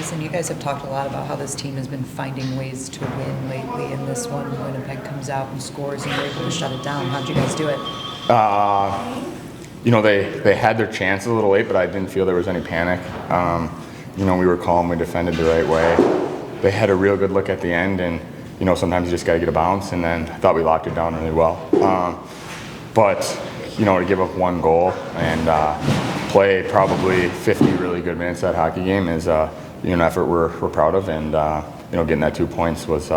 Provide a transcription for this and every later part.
Mason, you guys have talked a lot about how this team has been finding ways to win lately, and this one, Winnipeg comes out and scores and you're able to shut it down. How'd you guys do it? They had their chance a little late, but I didn't feel there was any panic. We were calm, we defended the right way. They had a real good look at the end, and sometimes you just got to get a bounce, and then I thought we locked it down really well. But to give up one goal and play probably 50 really good minutes that hockey game is an effort we're proud of, and getting that 2 points was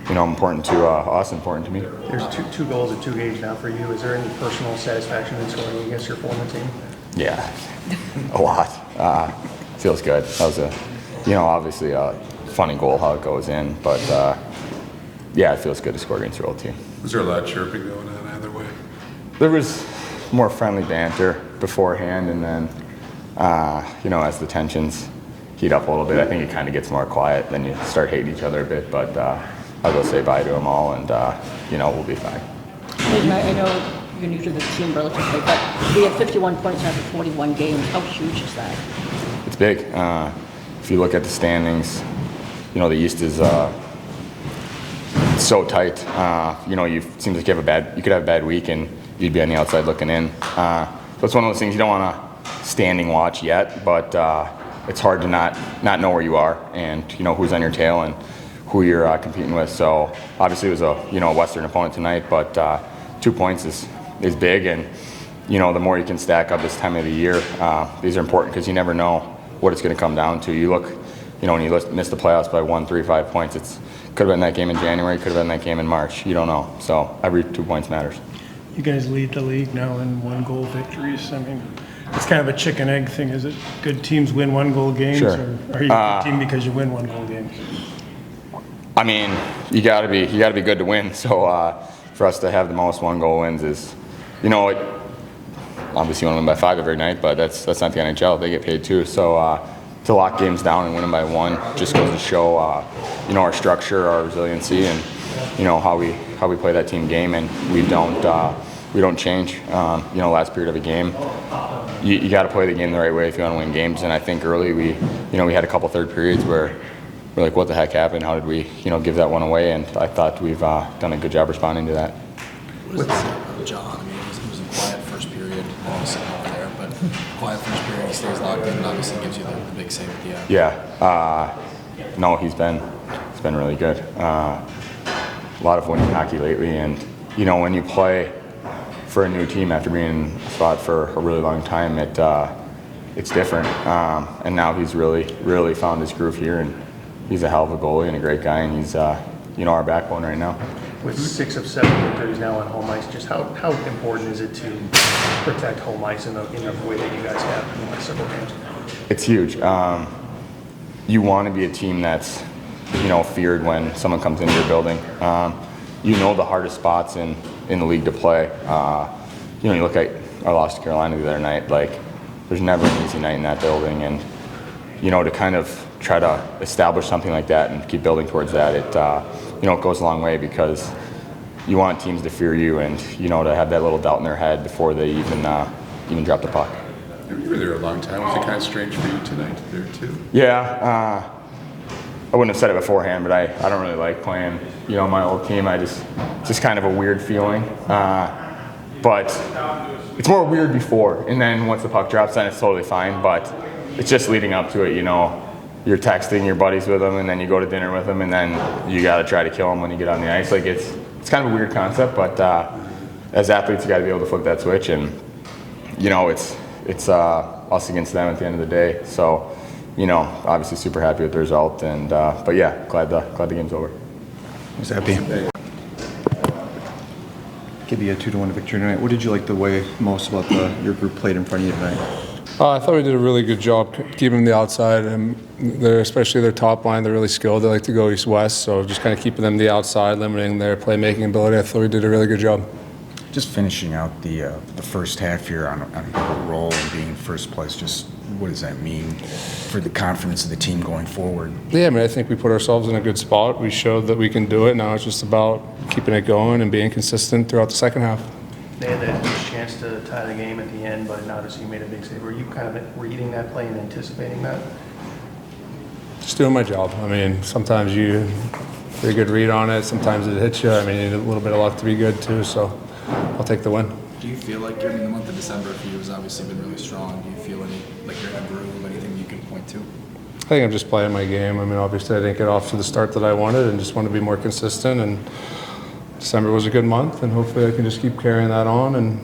important to us, important to me. There's two goals in 2 games now for you. Is there any personal satisfaction in scoring against your former team? Yeah, a lot. Feels good. That was obviously a funny goal how it goes in, but it feels good to score against your old team. Was there a lot of chirping going on either way? There was more friendly banter beforehand, and then as the tensions heat up a little bit, I think it kind of gets more quiet. Then you start hating each other a bit, but I'll go say bye to them all, and we'll be fine. I know you're new to the team relatively, but we have 51 points after 41 games. How huge is that? It's big. If you look at the standings, the East is so tight. Seems like you could have a bad week and you'd be on the outside looking in. So it's one of those things you don't want to standing watch yet, but it's hard to not know where you are and who's on your tail and who you're competing with. So obviously it was a Western opponent tonight, but 2 points is big, and the more you can stack up this time of the year, these are important because you never know what it's going to come down to. You look, when you miss the playoffs by 1, 3, 5 points, it could have been that game in January, could have been that game in March. You don't know. So every 2 points matters. You guys lead the league now in 1-goal victories. I mean, it's kind of a chicken egg thing. Is it good teams win 1-goal games, sure. Or are you a good team because you win 1-goal games? I mean, you got to be good to win. So for us to have the most 1-goal wins is, obviously you want to win by 5 every night, but that's not the NHL. They get paid too. So to lock games down and win them by 1 just goes to show, our structure, our resiliency, and how we play that team game, and we don't change. Last period of a game, you got to play the game the right way if you want to win games. And I think early we had a couple third periods where we're like, what the heck happened? How did we give that one away? And I thought we've done a good job responding to that. What is it, John? I mean, it was a quiet first period, obviously over there, but quiet first period, he stays locked in and obviously gives you the big save at the end. Yeah. No, he's been really good. A lot of winning hockey lately, and when you play for a new team after being in a spot for a really long time, it's different. And now he's really found his groove here, and he's a hell of a goalie and a great guy, and he's our backbone right now. With 6 of 7 victories now on home ice, just how important is it to protect home ice in the way that you guys have in the last several games? It's huge. You want to be a team that's feared when someone comes into your building. The hardest spots in the league to play. You look at our loss to Carolina the other night. Like, there's never an easy night in that building, and to kind of try to establish something like that and keep building towards that, it goes a long way, because you want teams to fear you and to have that little doubt in their head before they even drop the puck. You were there a long time. Was it kind of strange for you tonight there too? Yeah, I wouldn't have said it beforehand, but I don't really like playing my old team. It's just kind of a weird feeling, but it's more weird before, and then once the puck drops, then it's totally fine. But it's just leading up to it. You're texting your buddies with them, and then you go to dinner with them, and then you got to try to kill them when you get on the ice. Like, it's kind of a weird concept, but as athletes, you got to be able to flip that switch, and it's us against them at the end of the day. So, obviously super happy with the result, and but yeah, glad the game's over. Was happy. Give you a 2-1 victory tonight. What did you like the way most about your group played in front of you tonight? I thought we did a really good job keeping the outside, and especially their top line, they're really skilled. They like to go east-west, so just kind of keeping them the outside, limiting their playmaking ability. I thought we did a really good job. Just finishing out the first half here on a roll and being in first place, just what does that mean for the confidence of the team going forward? Yeah, I think we put ourselves in a good spot. We showed that we can do it. Now it's just about keeping it going and being consistent throughout the second half. They had that huge chance to tie the game at the end, but obviously you made a big save. Were you kind of reading that play and anticipating that? Just doing my job. I mean, sometimes you get a good read on it. Sometimes it hits you. I mean, you need a little bit of luck to be good too. So I'll take the win. Do you feel like, the month of December for you has obviously been really strong? Do you feel like you're in a groove, anything you can point to? I think I'm just playing my game. I mean, obviously I didn't get off to the start that I wanted and just want to be more consistent. And December was a good month, and hopefully I can just keep carrying that on and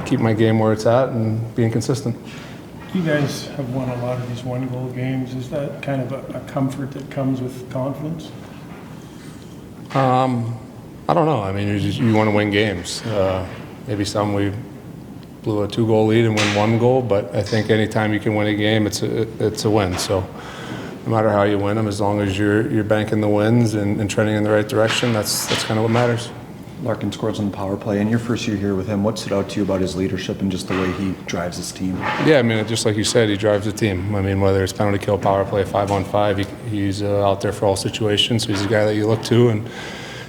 keep my game where it's at and being consistent. You guys have won a lot of these one-goal games. Is that kind of a comfort that comes with confidence? I don't know. I mean, you want to win games. Maybe some we blew a 2-goal lead and win 1 goal, but I think anytime you can win a game, it's a win. So no matter how you win them, as long as you're banking the wins and trending in the right direction, that's kind of what matters. Larkin scores on the power play. In your first year here with him, what stood out to you about his leadership and just the way he drives his team? Yeah, I mean, just like you said, he drives the team. I mean, whether it's penalty kill, power play, 5-on-5, he's out there for all situations. So he's a guy that you look to, and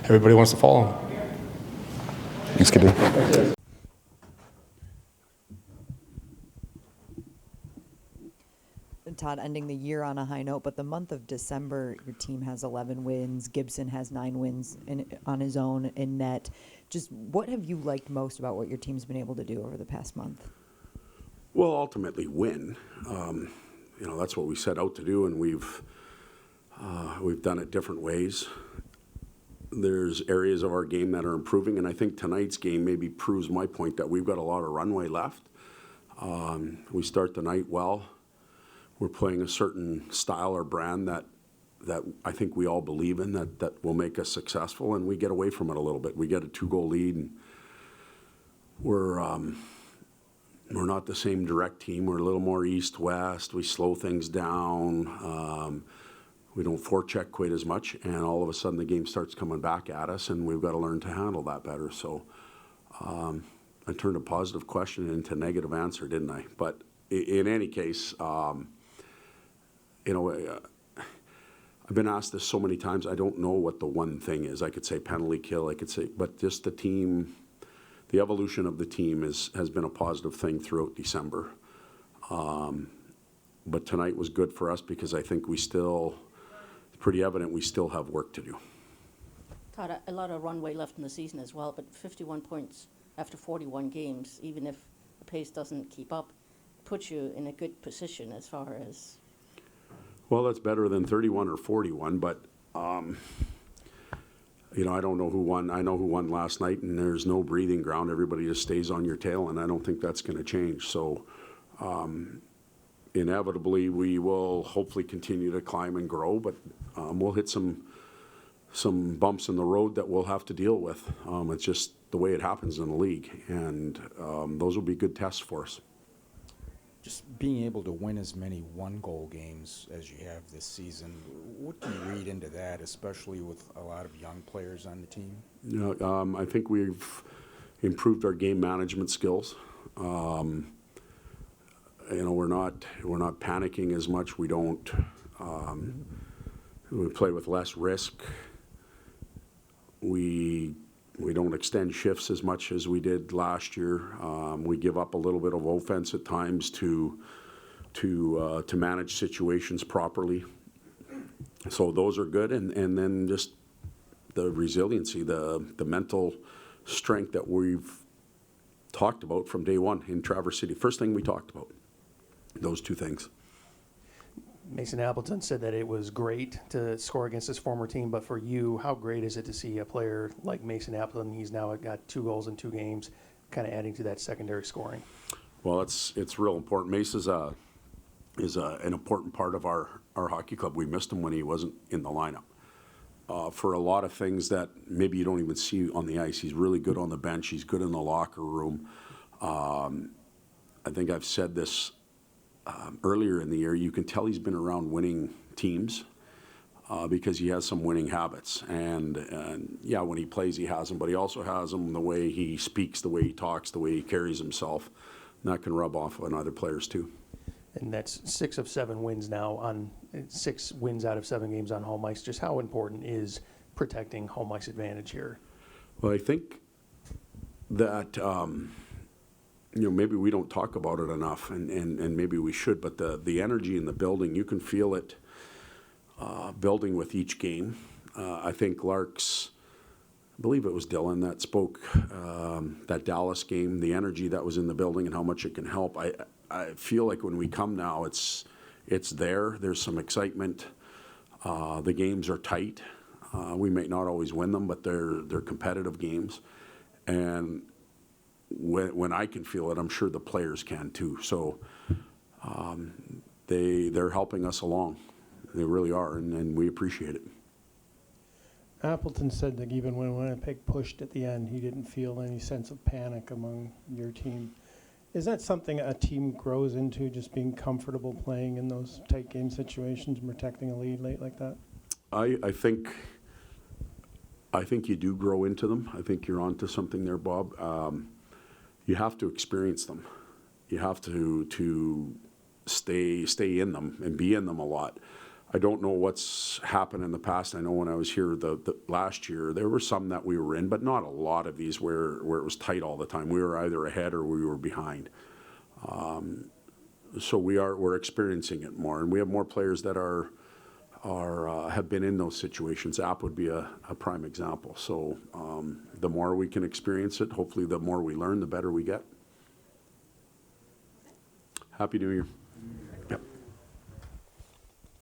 everybody wants to follow him. Thanks, Gibby. Todd, ending the year on a high note, but the month of December, your team has 11 wins. Gibson has 9 wins on his own in net. Just what have you liked most about what your team's been able to do over the past month? Well, ultimately win. That's what we set out to do, and we've done it different ways. There's areas of our game that are improving, and I think tonight's game maybe proves my point that we've got a lot of runway left. We start the night well. We're playing a certain style or brand that I think we all believe in, that will make us successful, and we get away from it a little bit. We get a 2-goal lead, and we're not the same direct team. We're a little more east-west. We slow things down. We don't forecheck quite as much, and all of a sudden the game starts coming back at us, and we've got to learn to handle that better. So I turned a positive question into a negative answer, didn't I? But in any case, I've been asked this so many times. I don't know what the one thing is. I could say penalty kill. But just the team, the evolution of the team has been a positive thing throughout December. But tonight was good for us because I think it's pretty evident we still have work to do. Todd, a lot of runway left in the season as well, but 51 points after 41 games, even if the pace doesn't keep up, puts you in a good position as far as... Well, that's better than 31 or 41, but, I don't know who won. I know who won last night, and there's no breathing ground. Everybody just stays on your tail, and I don't think that's going to change. So, inevitably, we will hopefully continue to climb and grow, but we'll hit some bumps in the road that we'll have to deal with. It's just the way it happens in the league, and those will be good tests for us. Just being able to win as many 1-goal games as you have this season, what do you read into that, especially with a lot of young players on the team? I think we've improved our game management skills. We're not panicking as much. We don't. We play with less risk. We don't extend shifts as much as we did last year. We give up a little bit of offense at times to manage situations properly. So those are good, and then just the resiliency, the mental strength that we've talked about from day one in Traverse City. First thing we talked about, those two things. Mason Appleton said that it was great to score against his former team, but for you, how great is it to see a player like Mason Appleton? He's now got 2 goals in 2 games, kind of adding to that secondary scoring. Well, it's real important. Mace is an important part of our hockey club. We missed him when he wasn't in the lineup. For a lot of things that maybe you don't even see on the ice, he's really good on the bench. He's good in the locker room. I think I've said this earlier in the year. You can tell he's been around winning teams because he has some winning habits. And yeah, when he plays, he has them, but he also has them the way he speaks, the way he talks, the way he carries himself. And that can rub off on other players too. And that's 6 of 7 wins now on 6 wins out of 7 games on home ice. Just how important is protecting home ice advantage here? Well, I think that maybe we don't talk about it enough, and maybe we should, but the energy in the building, you can feel it building with each game. I think Lark's, I believe it was Dylan that spoke, that Dallas game, the energy that was in the building and how much it can help. I feel like when we come now, it's there. There's some excitement. The games are tight. We may not always win them, but they're competitive games. And when I can feel it, I'm sure the players can too. So they're helping us along. They really are, and we appreciate it. Appleton said that even when Winnipeg pushed at the end, he didn't feel any sense of panic among your team. Is that something a team grows into, just being comfortable playing in those tight game situations and protecting a lead late like that? I think you do grow into them. I think you're onto something there, Bob. You have to experience them. You have to stay in them and be in them a lot. I don't know what's happened in the past. I know when I was here the last year, there were some that we were in, but not a lot of these where it was tight all the time. We were either ahead or we were behind. So we're experiencing it more, and we have more players that have been in those situations. App would be a prime example. So the more we can experience it, hopefully the more we learn, the better we get. Happy New Year.